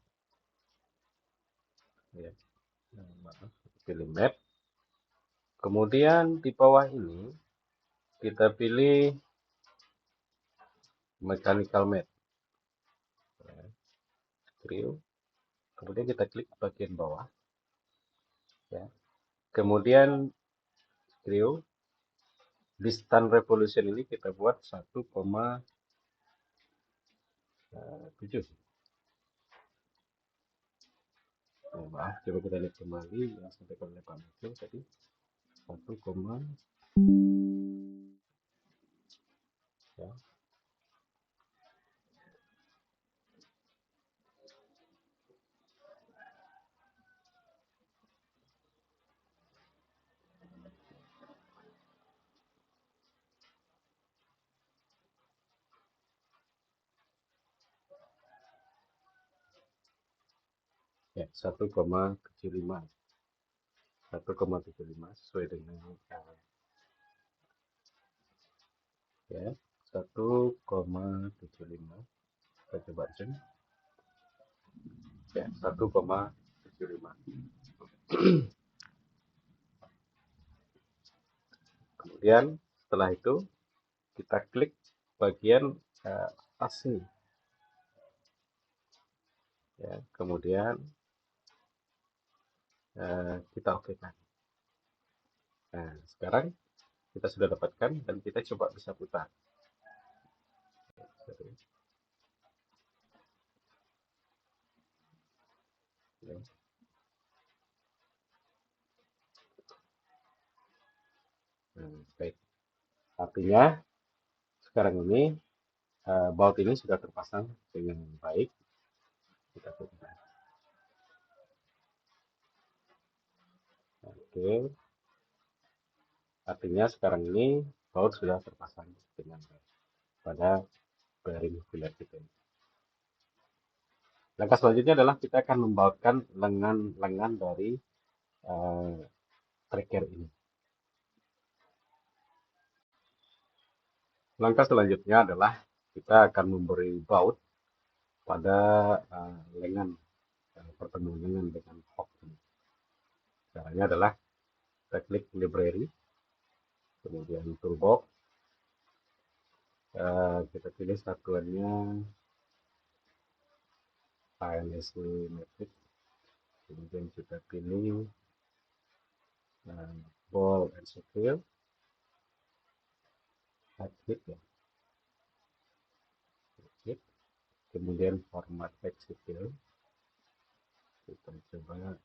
ya. Pilih map. Kemudian di bawah ini kita pilih mechanical map, screw. Kemudian kita klik bagian bawah, ya. Kemudian screw distance revolution ini kita buat 1,7. Maaf, coba kita lihat kembali yang sampai oleh Pak Mikil tadi 1, ya. Ya, 1,75 sesuai dengan ya 1,75. Kita coba cek ya 1,75. Kemudian setelah itu kita klik bagian atas ini, ya. Kemudian kita okekan. Nah, sekarang kita sudah dapatkan dan kita coba bisa putar. Ya. Nah, baik. Artinya sekarang ini baut ini sudah terpasang dengan baik. Kita putar. Oke. Artinya sekarang ini baut sudah terpasang dengan baik pada bearing fillet kita. Langkah selanjutnya adalah kita akan membautkan lengan dari tracker ini. Langkah selanjutnya adalah kita akan memberi baut pada lengan pertemuan lengan dengan hook ini. Caranya adalah kita klik library, kemudian toolbox, kita pilih satuannya INSW metric, kemudian kita pilih ball and scale, hit ya, hit. Kemudian format text scale, kita coba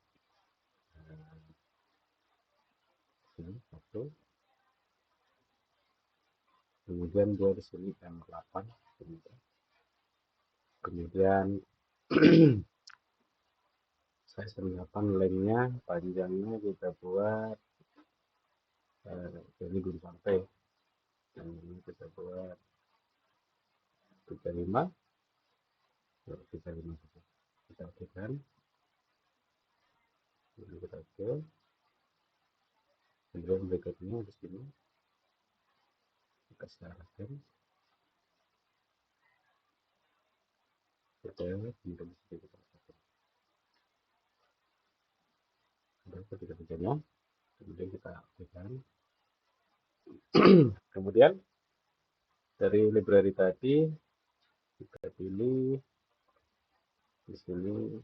ini satu, kemudian dia di sini M8, kemudian size 8 lengthnya, panjangnya kita buat ini belum sampai, yang ini kita buat 35, kita aktifkan, ini kita oke. Kemudian berikutnya di sini kita selaraskan kemudian kita letakkan ketika kerjanya, kemudian kita aktifkan. Kemudian dari library tadi kita pilih di sini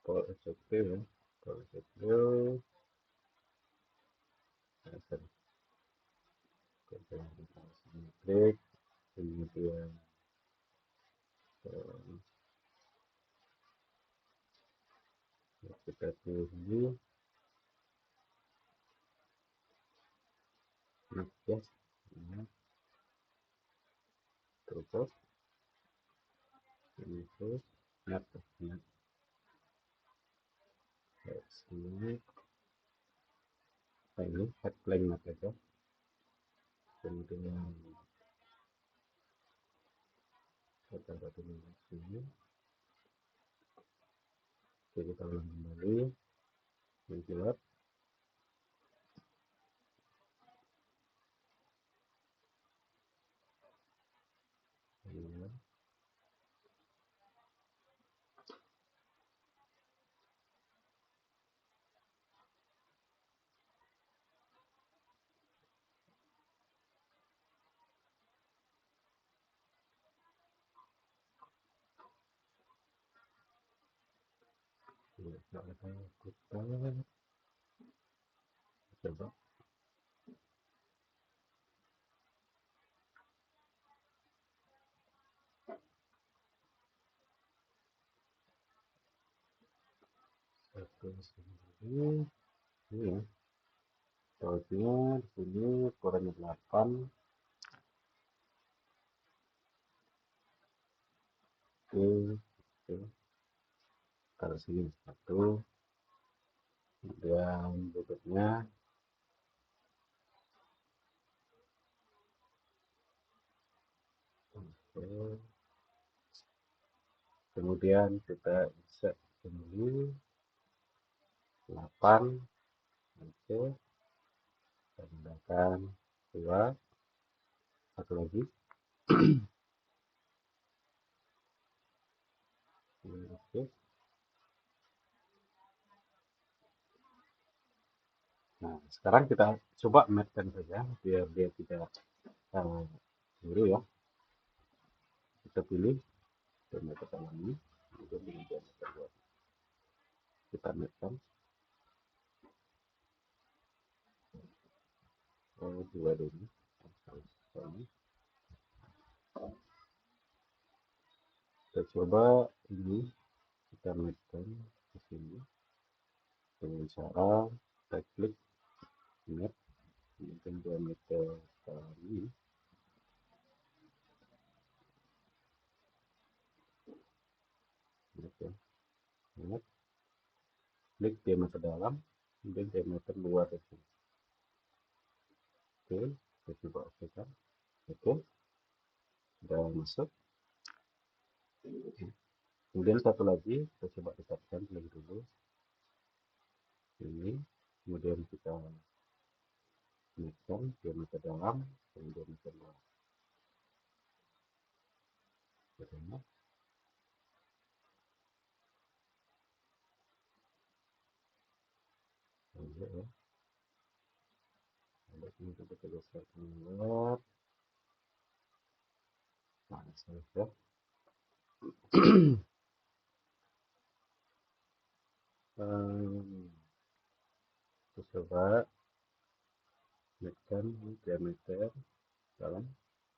Power Objective ya, Power Objective, klik, kemudian kita pilih ya, terus ini terus sini ini headline aja, kemudian kita taruh di sini, kita ulang kembali, ventilat, kita coba satu sendiri ini ya, soalnya di sini ukurannya 8, oke, taruh sini 1, kemudian berikutnya oke, kemudian kita bisa pilih 8, oke, tambahkan 2, satu lagi, oke. Nah, sekarang kita coba matchkan saja biar dia tidak biru ya. Kita pilih diameter dalam ini, kemudian pilih diameter luar. Kita matchkan. Dua dulu. Kita coba ini, kita matchkan di sini dengan cara kita klik match, kemudian diameter dalam ini. Match, klik diameter dalam, kemudian diameter luar di sini. Oke, kita coba aktifkan. Oke, sudah masuk. Kemudian satu lagi kita coba tetapkan lagi dulu ini, kemudian kita matchkan diameter dalam dan diameter luar. Bagaimana? Ya. Ini kita geser keluar. Nah, selesai. Kita coba matchkan diameter dalam,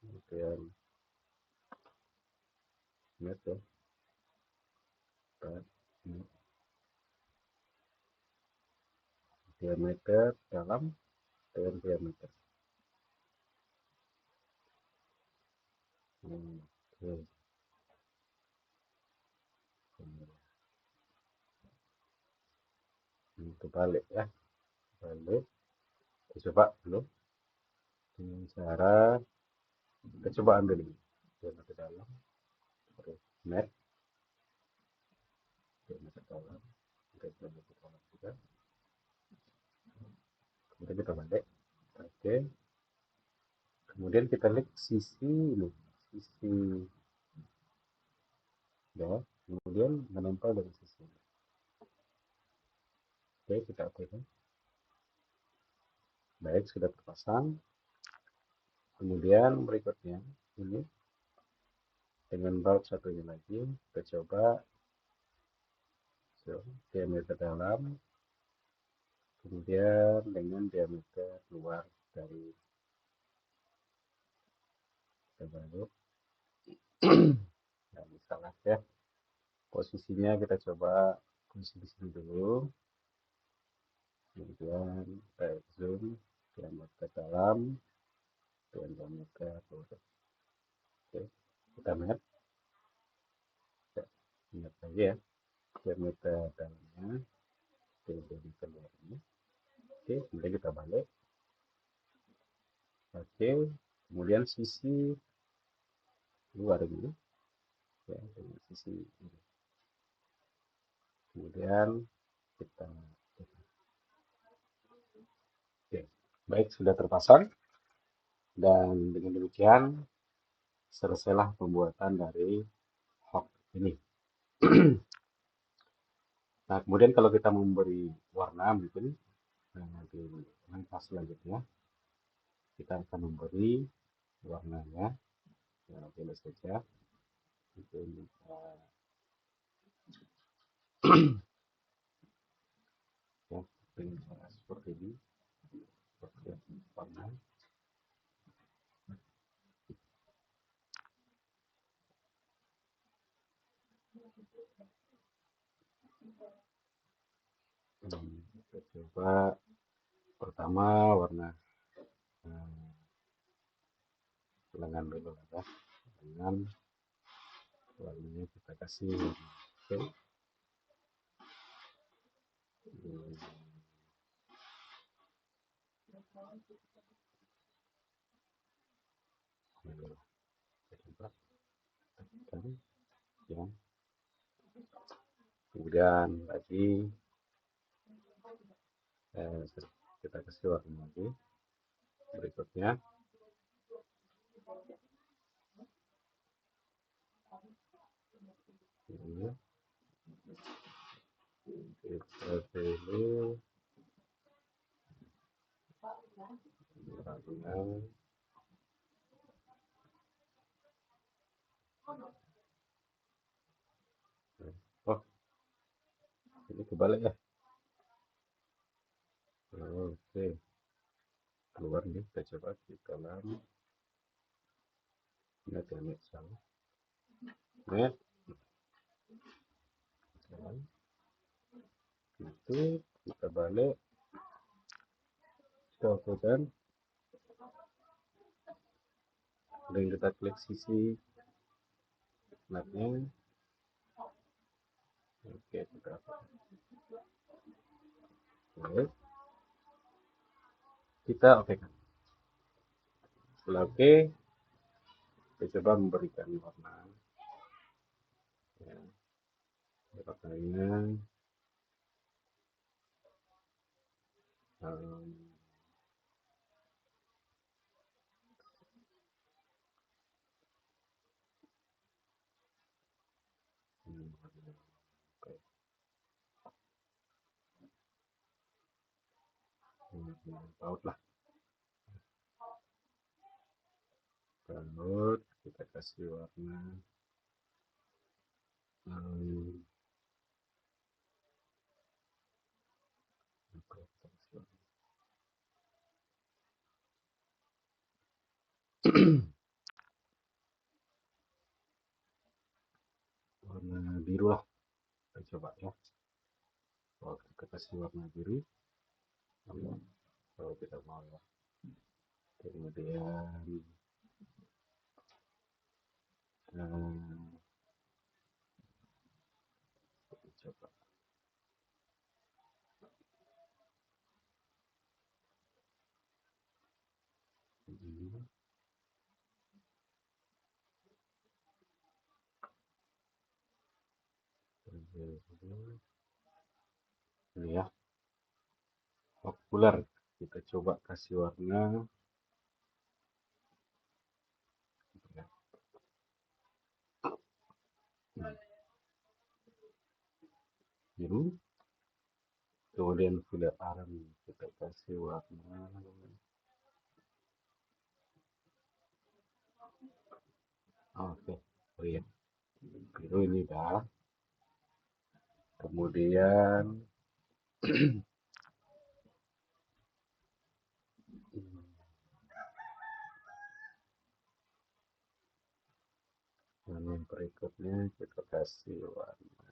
kemudian match ya. Diameter dalam dengan diameter. Oke. Itu balik ya, balik. Kita coba dulu dengan cara kita coba ambil ini diameter dalam, terus match diameter dalam, diameter dalam juga. Kemudian kita balik. Oke. Kemudian kita lihat sisi ini, sisi ya, kemudian menempel dari sisi ini. Oke, kita aktifkan. Baik, sudah terpasang. Kemudian berikutnya ini dengan bulb satunya lagi kita coba diameter dalam, kemudian dengan diameter luar dari balut. Nah, misalnya ya, posisinya kita coba posisi sini dulu, kemudian kita zoom diameter dalam dan diameter luar. Oke, kita lihat lagi ya, diameter dalamnya dan diameter luarnya. Oke, kemudian kita balik. Oke, kemudian sisi luar ini ya, dengan sisi ini. Kemudian kita oke, baik, sudah terpasang, dan dengan demikian selesailah pembuatan dari hook ini. Nah, kemudian kalau kita memberi warna mungkin di langkah selanjutnya kita akan memberi warnanya, ya, pilih saja mungkin ya, dengan cara seperti ini, seperti warna. Kita coba pertama warna lengan dulu ya, dengan warnanya kita kasih warna pink. Ya. Kemudian lagi kita kasih warna lagi berikutnya. Ini kita pilih warna oh, ini kebalik ya. Oke, keluar nih, kita coba di dalam net salah net itu kita balik, kita lakukan dan kita klik sisi netnya. Oke, kita oke, kita oke kan. Setelah oke, kita coba memberikan warna ya, warnanya laut lah. Lalu kita kasih warna warna biru lah, kita coba ya. Kalau kita kasih warna biru, kalau kita mau ya. Kemudian kita coba ini ya, populer. Kita coba kasih warna biru. Kemudian filler arm kita kasih warna green. Biru ini dah. Kemudian yang berikutnya kita kasih warna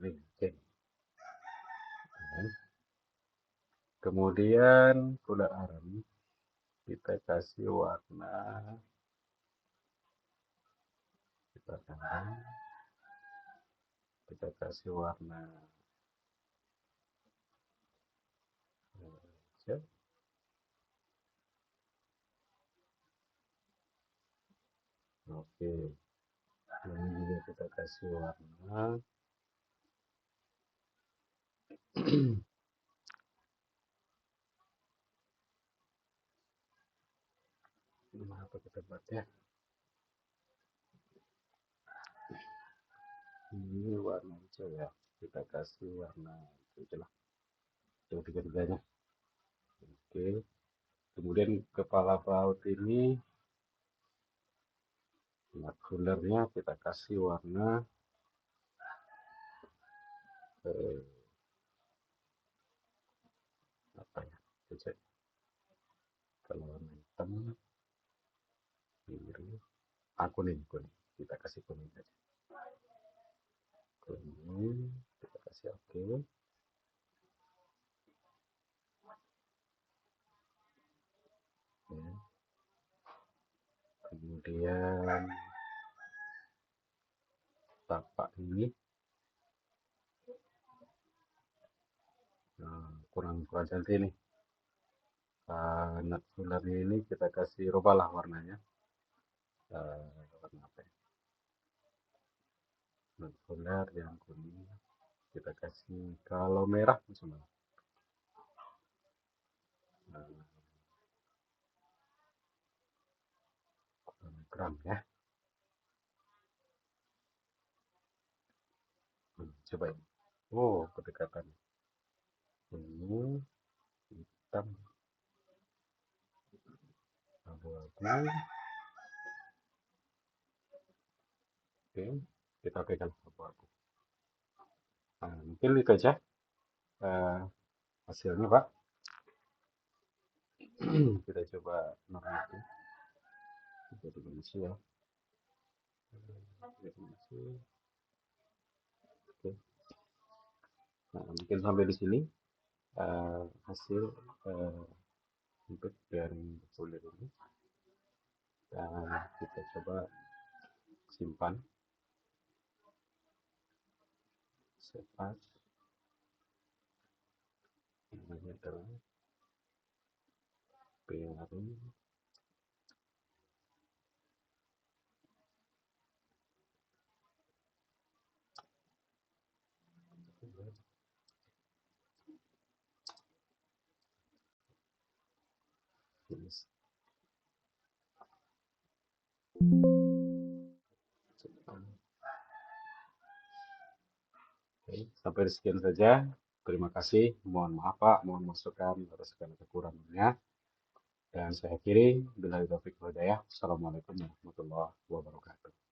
ini oke. Kemudian filler arm kita kasih warna kita kasih warna oke. Ini juga kita kasih warna apa kita buat ya, ini warna hijau ya, kita kasih warna hijau lah, yang tiga-tiganya. Oke, kemudian kepala baut ini fillernya kita kasih warna apa ya, cek kalau warna hitam biru, kuning, kita kasih kuning aja, kuning kita kasih oke. Kemudian tapak ini kurang cantik nih. Nut fillernya ini kita kasih rubahlah warnanya, warna apa ya? Nut filler yang kuning kita kasih, kalau merah macam mana? Keren ya. Coba ini. Kedekatan ini hitam, abu-abu. Oke, kita pegang abu-abu. Mungkin itu aja hasilnya, Pak. Kita coba normatif. Kita dimensi ya. Oke. Nah, mungkin sampai di sini hasil untuk dari kulit ini. Dan kita coba simpan, save as. Ini adalah baru. Oke, sampai sekian saja. Terima kasih. Mohon maaf Pak, mohon masukan atas segala kekurangannya. Dan saya akhiri, billahi taufiq wal hidayah. Assalamualaikum warahmatullahi wabarakatuh.